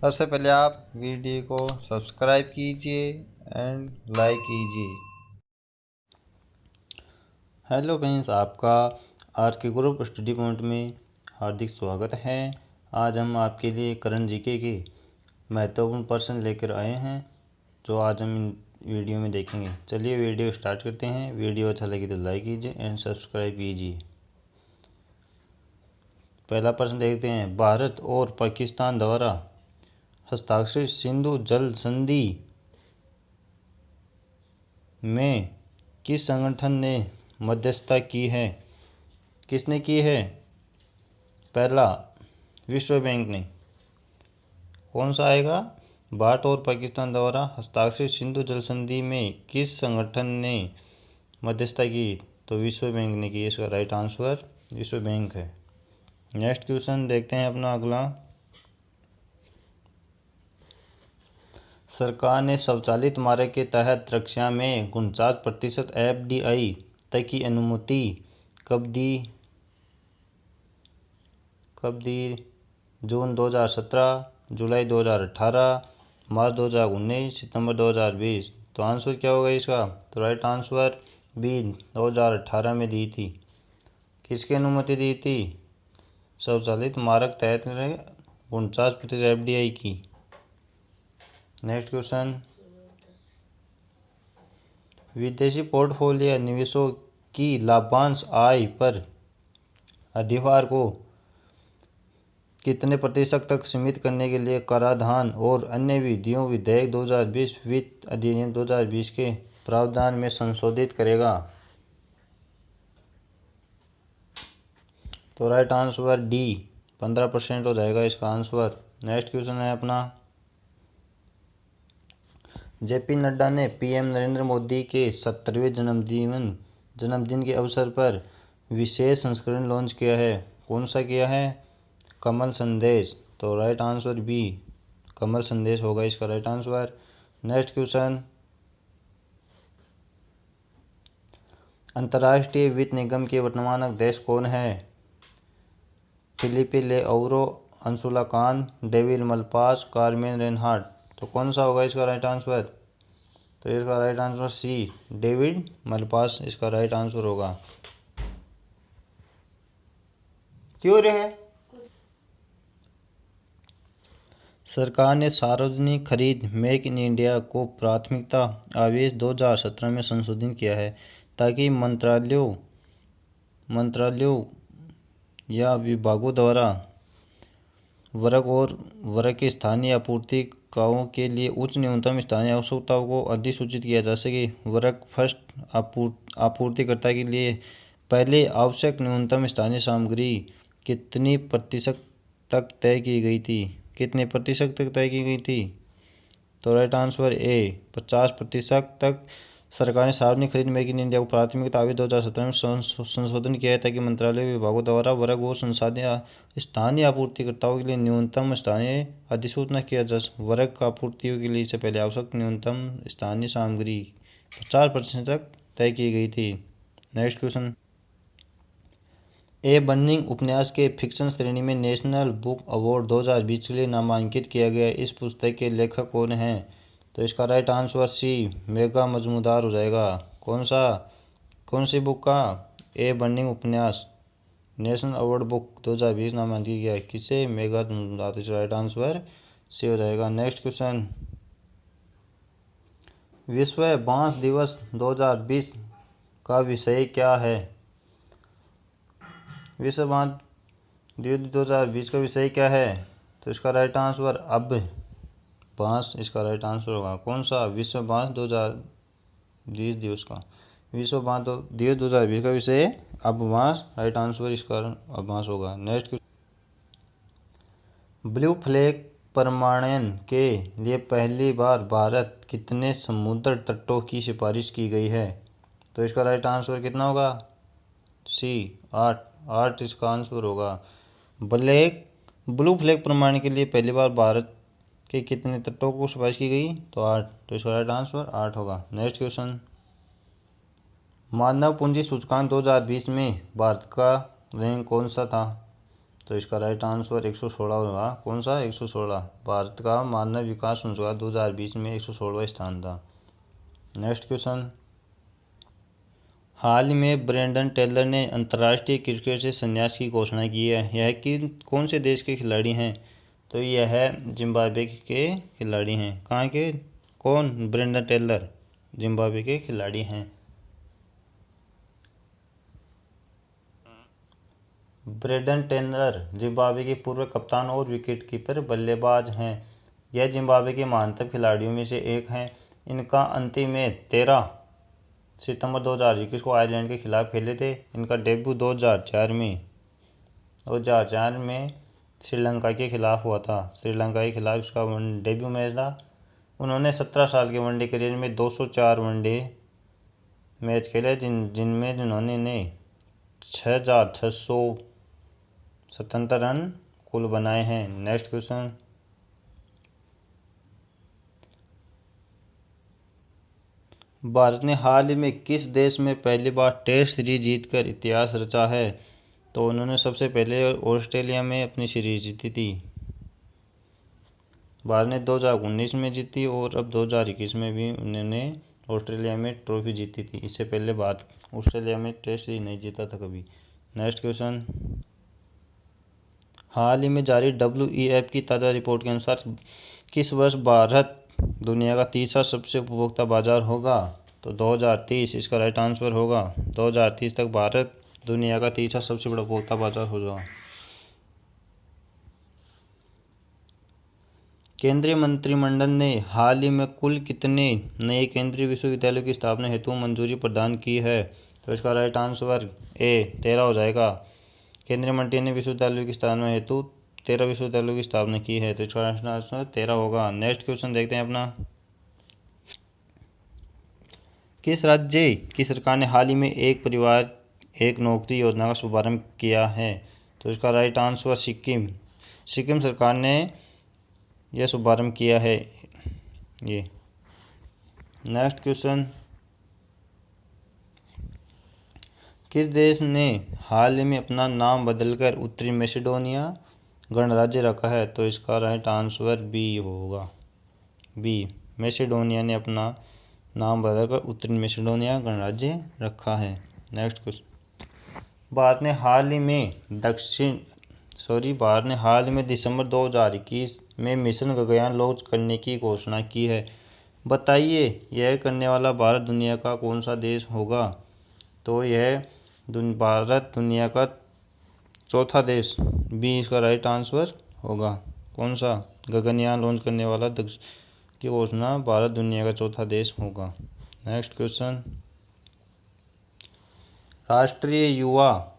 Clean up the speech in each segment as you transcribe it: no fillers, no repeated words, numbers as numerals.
सबसे पहले आप वीडियो को सब्सक्राइब कीजिए एंड लाइक कीजिए। हेलो फ्रेंड्स, आपका आर के ग्रुप स्टडी पॉइंट में हार्दिक स्वागत है। आज हम आपके लिए करंट जीके के महत्वपूर्ण प्रश्न लेकर आए हैं जो आज हम वीडियो में देखेंगे। चलिए वीडियो स्टार्ट करते हैं। वीडियो अच्छा लगे तो लाइक कीजिए एंड सब्सक्राइब कीजिए। पहला प्रश्न देखते हैं। भारत और पाकिस्तान द्वारा हस्ताक्षरित सिंधु जल संधि में किस संगठन ने मध्यस्थता की है? किसने की है? पहला, विश्व बैंक ने। कौन सा आएगा? भारत और पाकिस्तान द्वारा हस्ताक्षरित सिंधु जल संधि में किस संगठन ने मध्यस्थता की? तो विश्व बैंक ने की। इसका राइट आंसर विश्व बैंक है। नेक्स्ट क्वेश्चन देखते हैं अपना अगला। सरकार ने स्वचालित मार्ग के तहत रक्षा में 49% FDI तक की अनुमति कब दी? जून 2017, जुलाई 2018, मार्च 2019, सितंबर 2020। तो आंसर क्या होगा इसका? तो राइट आंसर बी 2018 में दी थी। किसकी अनुमति दी थी? स्वचालित मार्ग तहत 49% FDI की। Next question. विदेशी पोर्टफोलियो निवेशों की लाभांश आय पर अधिभार को कितने प्रतिशत तक सीमित करने के लिए कराधान और अन्य विधियों विधेयक 2020 वित्त अधिनियम 2020 के प्रावधान में संशोधित करेगा? तो राइट आंसर डी 15% हो जाएगा इसका आंसर। नेक्स्ट क्वेश्चन है अपना। JP नड्डा ने PM नरेंद्र मोदी के 70वें जन्मदिन के अवसर पर विशेष संस्करण लॉन्च किया है। कौन सा किया है? कमल संदेश। तो राइट आंसर बी कमल संदेश होगा इसका राइट आंसर। Next question. अंतर्राष्ट्रीय वित्त निगम के वर्तमान अध्यक्ष कौन है? फिलिपे लेओरो, Anshula Kant, David Malpass, Carmen Reinhart. तो कौन सा होगा इसका राइट आंसर? तो इसका right answer C David Malpass इसका राइट आंसर होगा। क्यों रहे? सरकार ने सार्वजनिक खरीद मेक इन इंडिया को प्राथमिकता आदेश 2017 में संशोधित किया है ताकि मंत्रालयों या विभागों द्वारा वर्ग के स्थानीय आपूर्तिकर्ताओं के लिए उच्च न्यूनतम स्थानीय आवश्यकताओं को अधिसूचित किया जा सके। वर्ग फर्स्ट आपूर्तिकर्ता के लिए पहले आवश्यक न्यूनतम स्थानीय सामग्री कितनी प्रतिशत तक तय की गई थी? कितने प्रतिशत तक तय की गई थी? तो राइट आंसर ए 50% तक। सरकार ने सार्वजनिक खरीद मेक इन इंडिया को प्राथमिकता आदेश 2017 में संशोधन किया है ताकि मंत्रालय विभागों द्वारा वर्ग और स्थानीय आपूर्तिकर्ताओं के लिए न्यूनतम स्थानीय अधिसूचना किया जा वर्ग का आपूर्तियों के लिए इससे पहले आवश्यक न्यूनतम स्थानीय सामग्री 50% तक तय की गई थी। Next question. ए बर्निंग उपन्यास के फिक्शन श्रेणी में नेशनल बुक अवार्ड 2020 के लिए नामांकित किया गया। इस पुस्तक के लेखक कौन हैं? तो इसका right answer C Megha Majumdar हो जाएगा। कौन सी बुक का? ए बर्निंग उपन्यास नेशनल अवार्ड बुक 2020 नामांकित किया। किसे? मेघा मजूमदार। इसका राइट आंसर सी हो जाएगा। Next question. विश्व बांस दिवस 2020 का विषय क्या है? विश्व बांस दिवस 2020 का विषय क्या है? तो इसका राइट आंसर अब बांस इसका राइट आंसर होगा। कौन सा? विश्व बांस 2020 दिवस का। विश्व बांस दिवस 2020 का विषय अब बांस। राइट आंसर इसका अब बांस होगा। नेक्स्ट, ब्लू फ्लैग प्रमाणन के लिए पहली बार भारत कितने समुद्र तटों की सिफारिश की गई है? तो इसका राइट आंसर कितना होगा? सी 8 इसका आंसर होगा। ब्लू फ्लैग प्रमाणन के लिए पहली बार भारत के कितने तटों को सिफारिश की गई? तो 8। तो इसका राइट आंसर 8 होगा। Next question. मानव पूंजी सूचकांक 2020 में भारत का रैंक कौन सा था? तो इसका राइट आंसर 116 होगा। कौन सा 116? भारत का मानव विकास सूचकांक 2020 में 116वां स्थान था। नेक्स्ट क्वेश्चन, हाल ही में ब्रेंडन टेलर ने अंतर्राष्ट्रीय क्रिकेट से संन्यास की घोषणा की है। यह कौन से देश के खिलाड़ी हैं? तो यह जिम्बाब्वे के खिलाड़ी हैं। कहाँ के? कौन? ब्रेंडन टेलर जिम्बाब्वे के खिलाड़ी हैं। ब्रेंडन टेलर जिम्बाब्वे के पूर्व कप्तान और विकेटकीपर बल्लेबाज हैं। यह जिम्बाब्वे के महानतम खिलाड़ियों में से एक हैं। इनका अंतिम मैच 13 सितंबर 2021 को आयरलैंड के खिलाफ खेले थे। इनका डेब्यू 2004 में श्रीलंका के खिलाफ हुआ था। श्रीलंका के खिलाफ इसका डेब्यू मैच था। उन्होंने 17 साल के वनडे करियर में 204 वनडे मैच खेले, जिनमें जिन्होंने 6,677 रन कुल बनाए हैं। नेक्स्ट क्वेश्चन, भारत ने हाल ही में किस देश में पहली बार टेस्ट सीरीज जीतकर इतिहास रचा है? तो उन्होंने सबसे पहले ऑस्ट्रेलिया में अपनी सीरीज जीती थी। भारत ने 2019 में जीती और अब 2021 में भी उन्होंने ऑस्ट्रेलिया में ट्रॉफी जीती थी। इससे पहले भारत ऑस्ट्रेलिया में टेस्ट सीरीज नहीं जीता था कभी। नेक्स्ट क्वेश्चन, हाल ही में जारी WEF की ताज़ा रिपोर्ट के अनुसार किस वर्ष भारत दुनिया का तीसरा सबसे उपभोक्ता बाजार होगा? तो 2030 इसका राइट आंसर होगा। 2030 तक भारत दुनिया का तीसरा सबसे बड़ा उपभोक्ता बाजार हो जाएगा। केंद्रीय मंत्रिमंडल ने हाल ही में कुल कितने नए केंद्रीय विश्वविद्यालयों की स्थापना हेतु मंजूरी प्रदान की है? तो इसका राइट आंसर 13 हो जाएगा। केंद्रीय मंत्री ने विश्वविद्यालयों की स्थापना हेतु 13 विश्वविद्यालयों की स्थापना की है, तो इसका राइट आंसर 13 होगा। नेक्स्ट क्वेश्चन देखते हैं अपना, किस राज्य की सरकार ने हाल ही में एक परिवार एक नौकरी योजना का शुभारंभ किया है? तो इसका राइट आंसर सिक्किम सरकार ने यह शुभारंभ किया है ये। नेक्स्ट क्वेश्चन, किस देश ने हाल ही में अपना नाम बदलकर उत्तरी मैसेडोनिया गणराज्य रखा है? तो इसका राइट आंसर बी होगा। बी, मैसेडोनिया ने अपना नाम बदलकर उत्तरी मैसेडोनिया गणराज्य रखा है। नेक्स्ट क्वेश्चन, भारत ने हाल ही में दिसंबर 2021 में मिशन गगनयान लॉन्च करने की घोषणा की है। बताइए यह करने वाला भारत दुनिया का कौन सा देश होगा? तो यह भारत दुनिया का चौथा देश, बी इसका राइट आंसर होगा। कौन सा? गगनयान लॉन्च करने वाला की घोषणा भारत दुनिया का चौथा देश होगा। नेक्स्ट क्वेश्चन, राष्ट्रीय युवा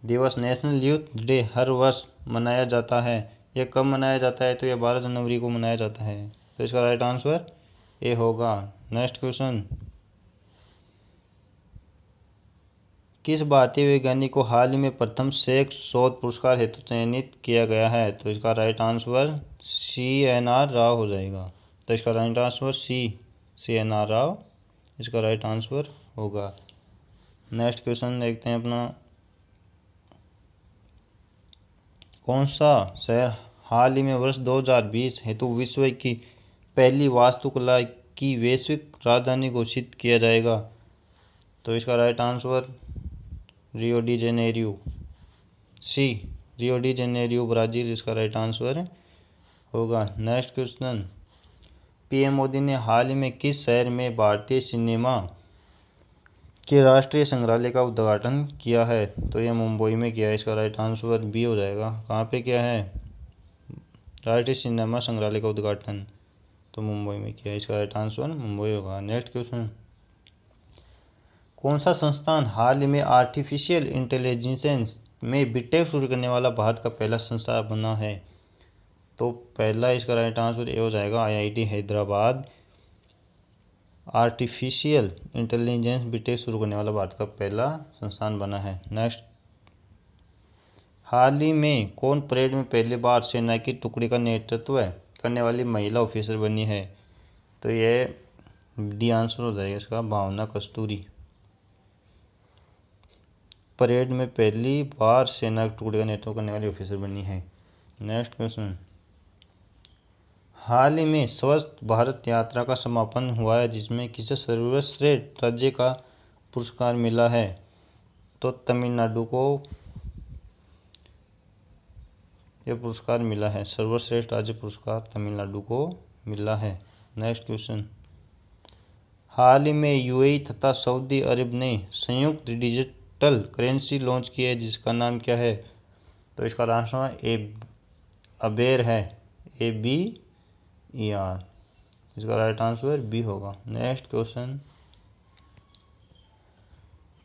दिवस नेशनल यूथ डे हर वर्ष मनाया जाता है। यह कब मनाया जाता है? तो यह 12 जनवरी को मनाया जाता है, तो इसका राइट आंसर ए होगा। नेक्स्ट क्वेश्चन, किस भारतीय वैज्ञानिक को हाल ही में प्रथम सेक्स शोध पुरस्कार हेतु चयनित किया गया है? तो इसका राइट आंसर CNR राव हो जाएगा, तो इसका राइट आंसर CNR राव इसका राइट आंसर होगा। नेक्स्ट क्वेश्चन देखते हैं अपना, कौन सा शहर हाल ही में वर्ष 2020 हेतु विश्व की पहली वास्तुकला की वैश्विक राजधानी घोषित किया जाएगा? तो इसका right answer Rio de Janeiro, Rio de Janeiro Brazil इसका राइट आंसर होगा। नेक्स्ट क्वेश्चन, PM मोदी ने हाल ही में किस शहर में भारतीय सिनेमा के राष्ट्रीय संग्रहालय का उद्घाटन किया है? तो यह मुंबई में किया है, इसका राइट आंसर बी हो जाएगा। कहाँ पे किया है राष्ट्रीय सिनेमा संग्रहालय का उद्घाटन? तो मुंबई में किया है, इसका राइट आंसर मुंबई होगा। नेक्स्ट क्वेश्चन, कौन सा संस्थान हाल ही में आर्टिफिशियल इंटेलिजेंस में बीटेक शुरू करने वाला भारत का पहला संस्थान बना है? तो पहला इसका राइट आंसर ए हो जाएगा, IIT Hyderabad artificial intelligence BTech शुरू करने वाला भारत का पहला संस्थान बना है। नेक्स्ट, हाल ही में कौन परेड में पहली बार सेना की टुकड़ी का नेतृत्व करने वाली महिला ऑफिसर बनी है? तो यह डी आंसर हो जाएगा इसका, भावना कस्तूरी। परेड में पहली बार सेना के टुकड़े का नेतृत्व करने वाली ऑफिसर बनी है? नेक्स्ट क्वेश्चन, हाल ही में स्वच्छ भारत यात्रा का समापन हुआ है जिसमें किसे सर्वश्रेष्ठ राज्य का पुरस्कार मिला है? तो तमिलनाडु को यह पुरस्कार मिला है। सर्वश्रेष्ठ राज्य पुरस्कार तमिलनाडु को मिला है। नेक्स्ट क्वेश्चन, हाल ही में यूएई तथा सऊदी अरब ने संयुक्त डिजिटल करेंसी लॉन्च की है जिसका नाम क्या है? तो इसका आंसर अबेर है, ABER। इसका राइट आंसर बी होगा। नेक्स्ट क्वेश्चन,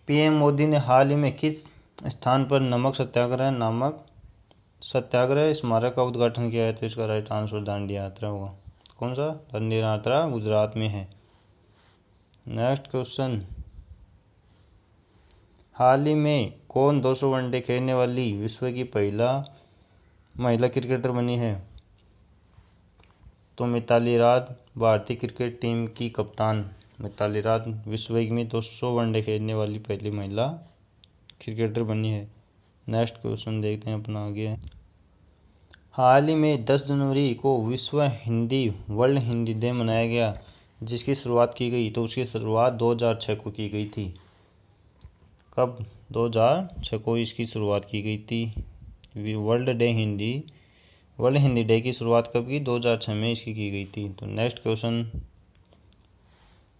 पीएम मोदी ने हाल ही में किस स्थान पर नमक सत्याग्रह नामक सत्याग्रह स्मारक का उद्घाटन किया है? तो इसका राइट आंसर दांडी यात्रा होगा। कौन सा? दांडी यात्रा गुजरात में है। नेक्स्ट क्वेश्चन, हाल ही में कौन 200 वनडे खेलने वाली विश्व की पहला महिला क्रिकेटर बनी है? तो मिताली राज, भारतीय क्रिकेट टीम की कप्तान मिताली राज विश्व में 200 वनडे खेलने वाली पहली महिला क्रिकेटर बनी है। नेक्स्ट क्वेश्चन देखते हैं अपना आगे। हाल ही में 10 जनवरी को विश्व हिंदी वर्ल्ड हिंदी डे मनाया गया जिसकी शुरुआत की गई, तो उसकी शुरुआत 2006 को की गई थी। कब? 2006 को इसकी शुरुआत की गई थी। वर्ल्ड हिंदी डे की शुरुआत कब की? 2006 में इसकी की गई थी। तो नेक्स्ट क्वेश्चन,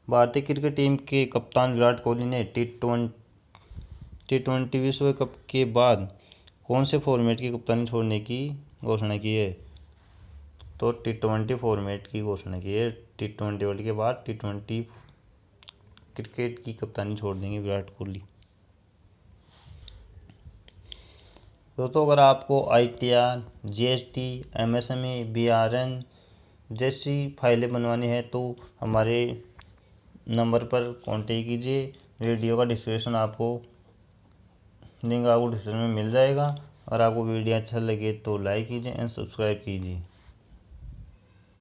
भारतीय क्रिकेट टीम के कप्तान विराट कोहली ने टी20 विश्व कप के बाद कौन से फॉर्मेट की कप्तानी छोड़ने की घोषणा की है? तो T20 फॉर्मेट की घोषणा की है। T20 वर्ल्ड के बाद T20 क्रिकेट की कप्तानी छोड़ देंगे विराट कोहली। दोस्तों, अगर आपको ITR, GST, MSME, BRN जैसी फाइलें बनवानी है तो हमारे नंबर पर कांटेक्ट कीजिए। वीडियो का डिस्क्रिप्शन आपको लिंक आपको डिस्क्रिप्शन में मिल जाएगा। अगर आपको वीडियो अच्छा लगे तो लाइक कीजिए एंड सब्सक्राइब कीजिए।